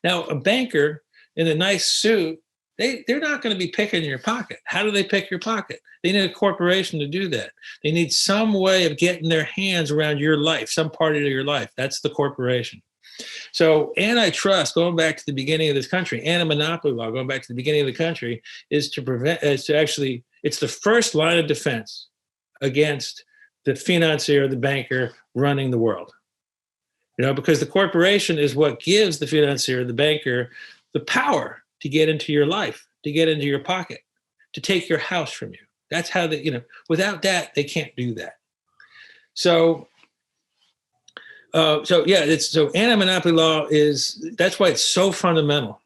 Now, a banker in a nice suit, they're not going to be picking your pocket. How do they pick your pocket? They need a corporation to do that. They need some way of getting their hands around your life, some part of your life. That's the corporation. So antitrust, going back to the beginning of this country, anti-monopoly law, going back to the beginning of the country, it's the first line of defense against the financier, the banker running the world. Because the corporation is what gives the financier, the banker, the power to get into your life, to get into your pocket, to take your house from you. That's how without that, they can't do that. So anti-monopoly law that's why it's so fundamental,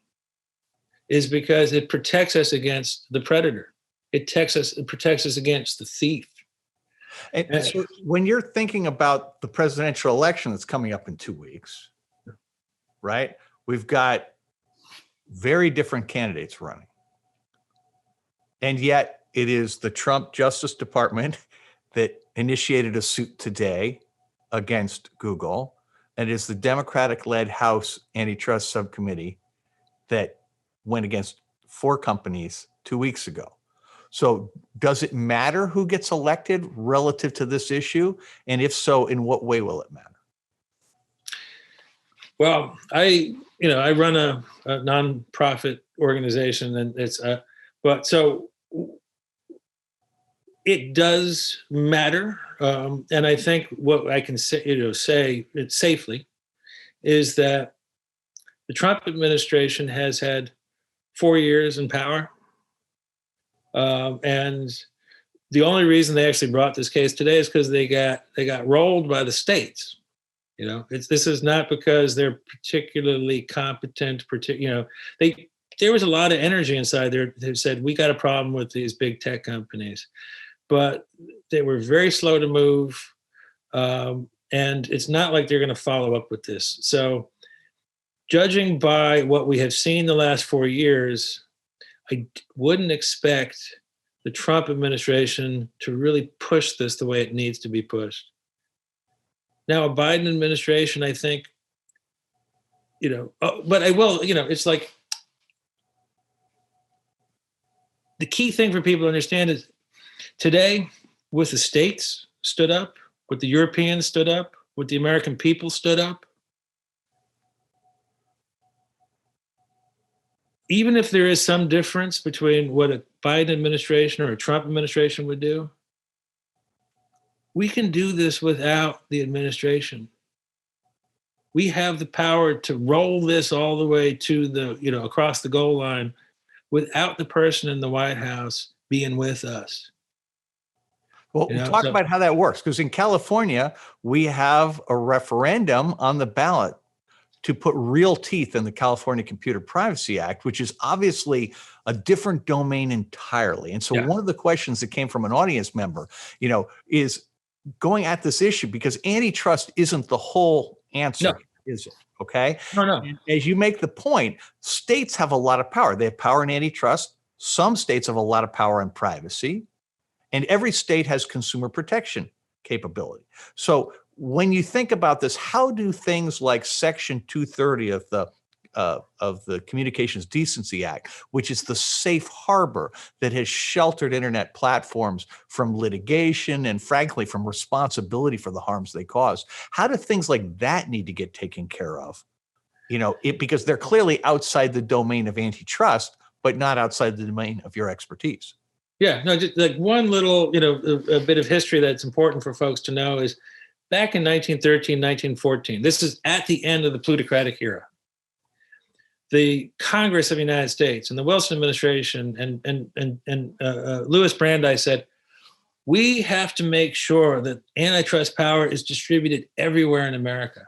is because it protects us against the predator. It protects us against the thief. And so when you're thinking about the presidential election that's coming up in 2 weeks, right? We've got very different candidates running. And yet it is the Trump Justice Department that initiated a suit today against Google. And it is the Democratic-led House Antitrust Subcommittee that went against 4 companies 2 weeks ago. So does it matter who gets elected relative to this issue? And if so, in what way will it matter? Well, I run a nonprofit organization, and so it does matter. And I think what I can say it safely is that the Trump administration has had 4 years in power. And the only reason they actually brought this case today is because they got rolled by the states. This is not because they're particularly competent. There was a lot of energy inside there that said, we got a problem with these big tech companies, but they were very slow to move. And it's not like they're going to follow up with this. So judging by what we have seen the last 4 years, I wouldn't expect the Trump administration to really push this the way it needs to be pushed. Now, a Biden administration, I think, but I will, it's like the key thing for people to understand is today, with the states stood up, with the Europeans stood up, with the American people stood up, even if there is some difference between what a Biden administration or a Trump administration would do, we can do this without the administration. We have the power to roll this all the way to the, across the goal line without the person in the White House being with us. Well, talk about how that works, because in California, we have a referendum on the ballot to put real teeth in the California Computer Privacy Act, which is obviously a different domain entirely. And so one of the questions that came from an audience member, is going at this issue, because antitrust isn't the whole answer, is it? Okay. No. And as you make the point, states have a lot of power. They have power in antitrust. Some states have a lot of power in privacy, and every state has consumer protection capability. So when you think about this, how do things like Section 230 of the Communications Decency Act, which is the safe harbor that has sheltered internet platforms from litigation and, frankly, from responsibility for the harms they cause, how do things like that need to get taken care of? Because they're clearly outside the domain of antitrust, but not outside the domain of your expertise. Yeah, no, just like one little, a bit of history that's important for folks to know is back in 1913, 1914, this is at the end of the plutocratic era. The Congress of the United States and the Wilson administration and Louis Brandeis said, we have to make sure that antitrust power is distributed everywhere in America.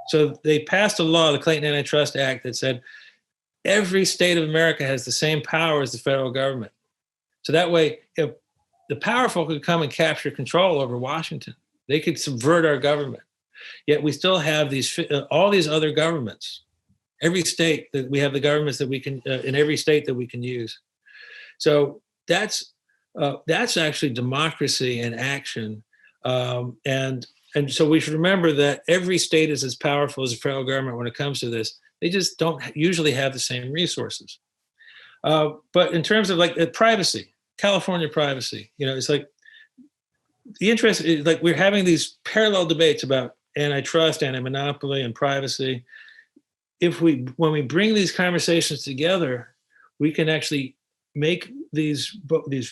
So they passed a law, the Clayton Antitrust Act, that said every state of America has the same power as the federal government. So that way, if the powerful could come and capture control over Washington, they could subvert our government. Yet we still have all these other governments. Every state that we have the governments that we can in every state that we can use. So that's actually democracy in action, and so we should remember that every state is as powerful as the federal government when it comes to this. They just don't usually have the same resources. But in terms of like privacy, California privacy, it's like the interest is like we're having these parallel debates about antitrust, anti-monopoly, and privacy. When we bring these conversations together, we can actually make these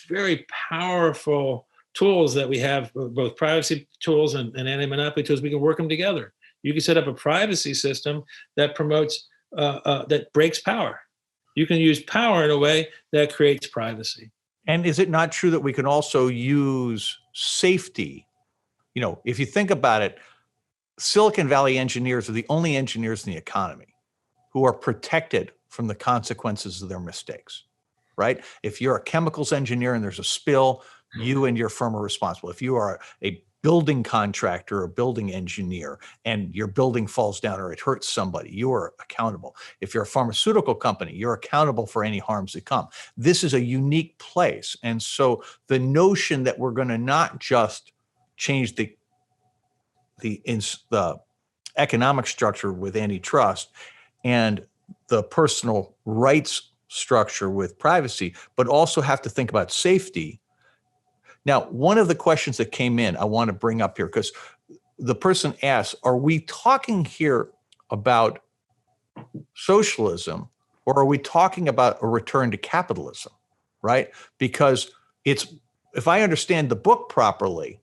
very powerful tools that we have, both privacy tools and anti-monopoly tools. We can work them together. You can set up a privacy system that promotes, that breaks power. You can use power in a way that creates privacy. And is it not true that we can also use safety? If you think about it, Silicon Valley engineers are the only engineers in the economy who are protected from the consequences of their mistakes, right? If you're a chemicals engineer and there's a spill, you and your firm are responsible. If you are a building contractor or building engineer and your building falls down or it hurts somebody, you are accountable. If you're a pharmaceutical company, you're accountable for any harms that come. This is a unique place. And so the notion that we're going to not just change the economic structure with antitrust and the personal rights structure with privacy, but also have to think about safety. Now, one of the questions that came in, I want to bring up here, because the person asked, are we talking here about socialism or are we talking about a return to capitalism, right? Because if I understand the book properly,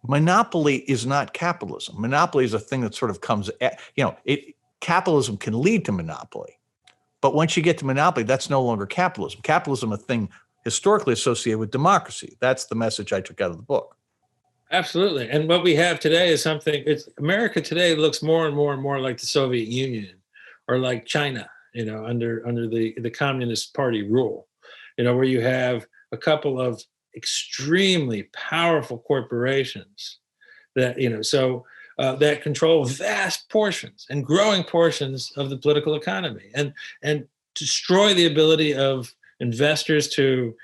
monopoly is not capitalism. Monopoly is a thing that sort of comes at, capitalism can lead to monopoly. But once you get to monopoly, that's no longer capitalism. Capitalism, a thing historically associated with democracy. That's the message I took out of the book. Absolutely. And what we have today is America today looks more and more and more like the Soviet Union or like China, under the Communist Party rule, where you have a couple of extremely powerful corporations that, that control vast portions and growing portions of the political economy and destroy the ability of investors to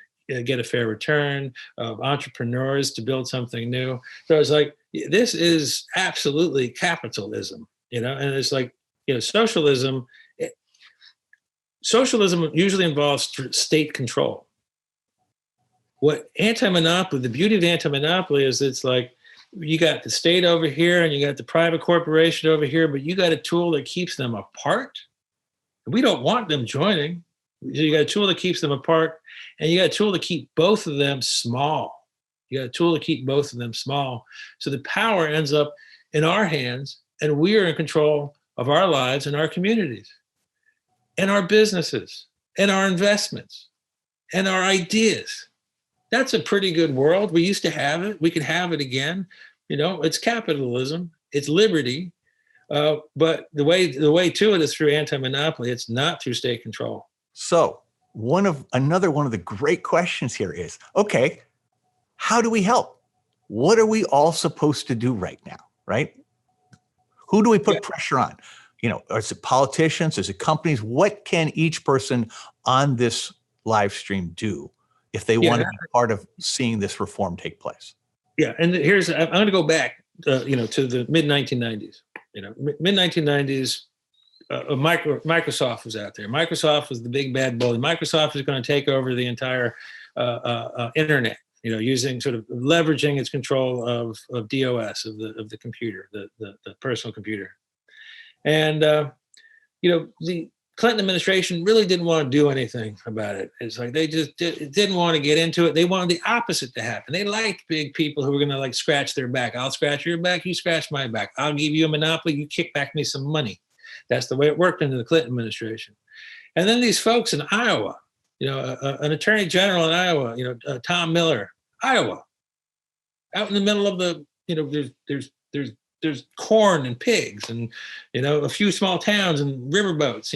get a fair return, of entrepreneurs to build something new. So it's like, this is absolutely capitalism, and it's like, socialism usually involves state control. What the beauty of anti-monopoly is it's like, you got the state over here and you got the private corporation over here, but you got a tool that keeps them apart. We don't want them joining. You got a tool that keeps them apart, and you got a tool to keep both of them small. You got a tool to keep both of them small. So the power ends up in our hands, and we are in control of our lives and our communities and our businesses and our investments and our ideas. That's a pretty good world. We used to have it. We could have it again. It's capitalism. It's liberty. But the way to it is through anti-monopoly. It's not through state control. So another one of the great questions here is, okay, how do we help? What are we all supposed to do right now, right? Who do we put pressure on? Is it politicians? Is it companies? What can each person on this live stream do if they want to be part of seeing this reform take place? Yeah, and I'm going to go back, to the mid 1990s. Mid 1990s. Microsoft was out there. Microsoft was the big bad bully. Microsoft is going to take over the entire internet. Using sort of leveraging its control of DOS, of the computer, the personal computer. And the Clinton administration really didn't want to do anything about it. It's like they just didn't want to get into it. They wanted the opposite to happen. They liked big people who were going to scratch their back. I'll scratch your back, you scratch my back. I'll give you a monopoly, you kick back me some money. That's the way it worked under the Clinton administration. And then these folks in Iowa, an attorney general in Iowa, Tom Miller, Iowa, out in the middle of the, there's corn and pigs and, a few small towns and riverboats,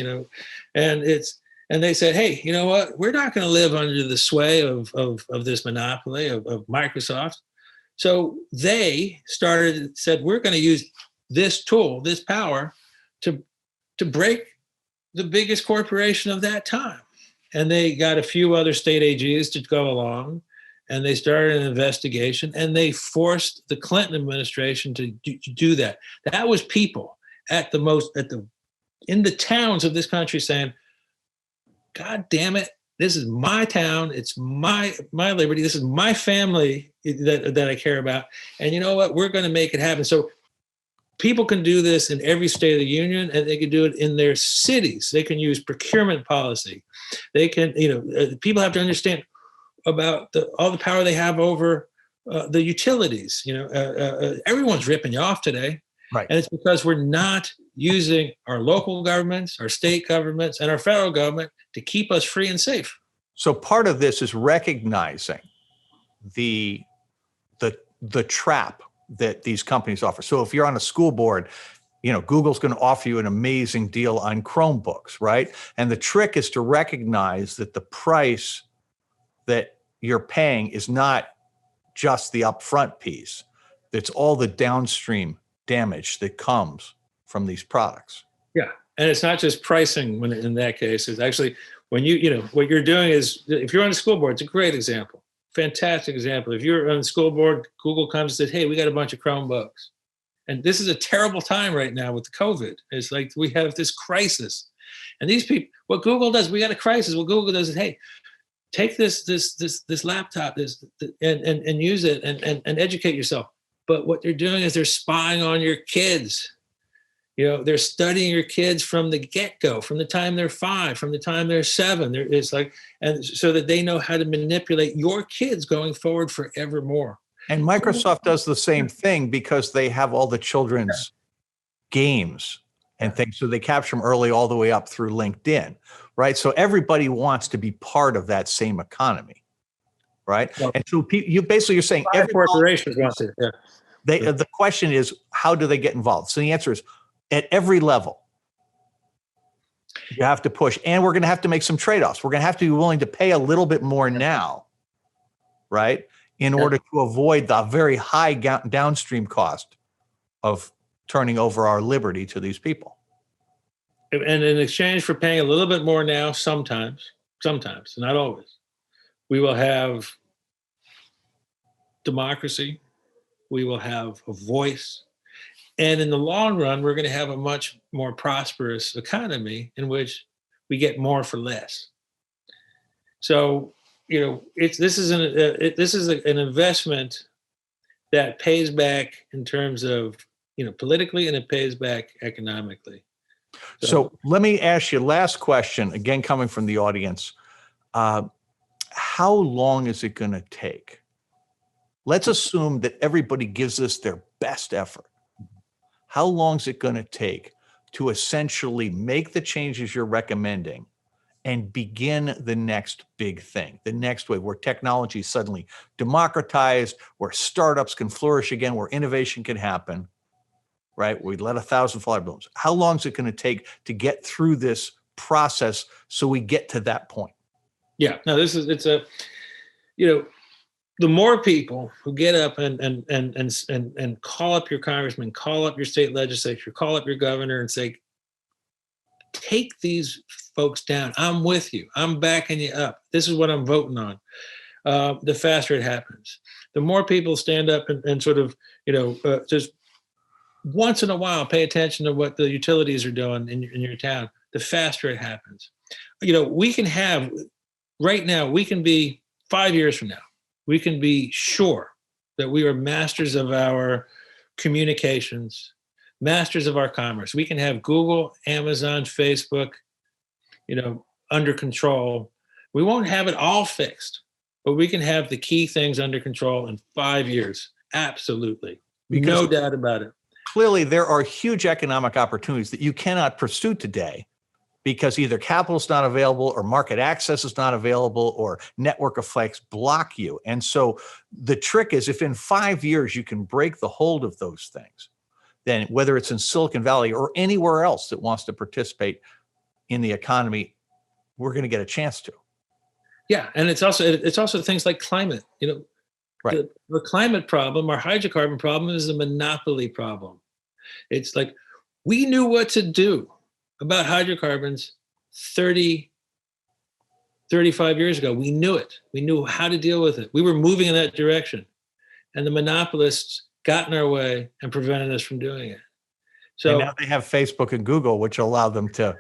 and they said, hey, you know what? We're not going to live under the sway of this monopoly of Microsoft. So they said, we're going to use this tool, this power to break the biggest corporation of that time. And they got a few other state AGs to go along, and they started an investigation, and they forced the Clinton administration to do that. That was people in the towns of this country saying, God damn it, this is my town, it's my liberty, this is my family that I care about. And you know what? We're going to make it happen. So people can do this in every state of the union, and they can do it in their cities. They can use procurement policy. They can, people have to understand about all the power they have over the utilities. Everyone's ripping you off today. Right. And it's because we're not using our local governments, our state governments, and our federal government to keep us free and safe. So part of this is recognizing the trap that these companies offer. So if you're on a school board, Google's going to offer you an amazing deal on Chromebooks, right? And the trick is to recognize that the price that you're paying is not just the upfront piece. It's all the downstream damage that comes from these products. Yeah. And it's not just pricing in that case. It's actually when what you're doing is, if you're on a school board, it's a great example. Fantastic example. If you're on the school board, Google comes and says, hey, we got a bunch of Chromebooks. And this is a terrible time right now with the COVID. It's like we have this crisis. And these people, what Google does, we got a crisis. What Google does is, hey, take this laptop and use it and educate yourself. But what they're doing is they're spying on your kids. They're studying your kids from the get-go, from the time they're 5, from the time they're 7. And so that they know how to manipulate your kids going forward forevermore. And Microsoft does the same thing because they have all the children's games and things. So they capture them early all the way up through LinkedIn, right? So everybody wants to be part of that same economy, right? Well, and so you're saying every corporations want to. Yeah. The question is, how do they get involved? So the answer is, at every level, you have to push. And we're going to have to make some trade-offs. We're going to have to be willing to pay a little bit more now, right, in order to avoid the very high downstream cost of turning over our liberty to these people. And in exchange for paying a little bit more now, sometimes, not always, we will have democracy. We will have a voice. And in the long run, we're going to have a much more prosperous economy in which we get more for less. So, this is an investment that pays back in terms of, politically, and it pays back economically. So let me ask you last question, again, coming from the audience. How long is it going to take? Let's assume that everybody gives us their best effort. How long is it going to take to essentially make the changes you're recommending and begin the next big thing, the next wave where technology is suddenly democratized, where startups can flourish again, where innovation can happen, right? We let 1,000 fly balloons. How long is it going to take to get through this process so we get to that point? Yeah, no, it's a, the more people who get up and call up your congressman, call up your state legislature, call up your governor and say, take these folks down. I'm with you. I'm backing you up. This is what I'm voting on. The faster it happens. The more people stand up and sort of, just once in a while pay attention to what the utilities are doing in your town, the faster it happens. We can have, right now, we can be 5 years from now, we can be sure that we are masters of our communications, masters of our commerce. We can have Google, Amazon, Facebook, under control. We won't have it all fixed, but we can have the key things under control in 5 years. Absolutely. No doubt about it. Clearly, there are huge economic opportunities that you cannot pursue today because either capital is not available or market access is not available or network effects block you. And so the trick is if in 5 years you can break the hold of those things, then whether it's in Silicon Valley or anywhere else that wants to participate in the economy, we're going to get a chance to. Yeah, and it's also things like climate. Right. The climate problem, our hydrocarbon problem, is a monopoly problem. It's like we knew what to do about hydrocarbons 30, 35 years ago. We knew it. We knew how to deal with it. We were moving in that direction. And the monopolists got in our way and prevented us from doing it. So and now they have Facebook and Google, which allow them to.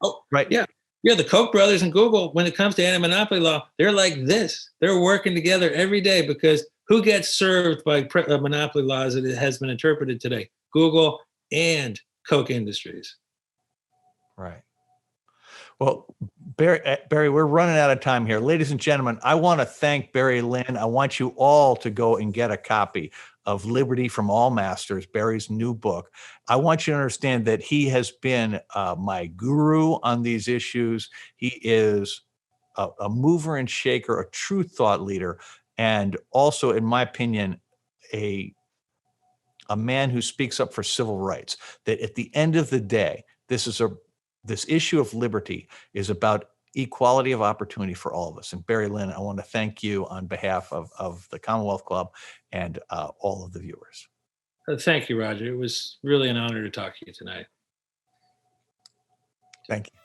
Oh, right. Yeah. Yeah. The Koch brothers and Google, when it comes to anti-monopoly law, they're like this. They're working together every day because who gets served by monopoly laws as it has been interpreted today? Google and Koch Industries. Right. Well, Barry, we're running out of time here. Ladies and gentlemen, I want to thank Barry Lynn. I want you all to go and get a copy of Liberty from All Masters, Barry's new book. I want you to understand that he has been my guru on these issues. He is a mover and shaker, a true thought leader, and also, in my opinion, a man who speaks up for civil rights. That at the end of the day, this issue of liberty is about equality of opportunity for all of us. And Barry Lynn, I want to thank you on behalf of the Commonwealth Club and all of the viewers. Thank you, Roger. It was really an honor to talk to you tonight. Thank you.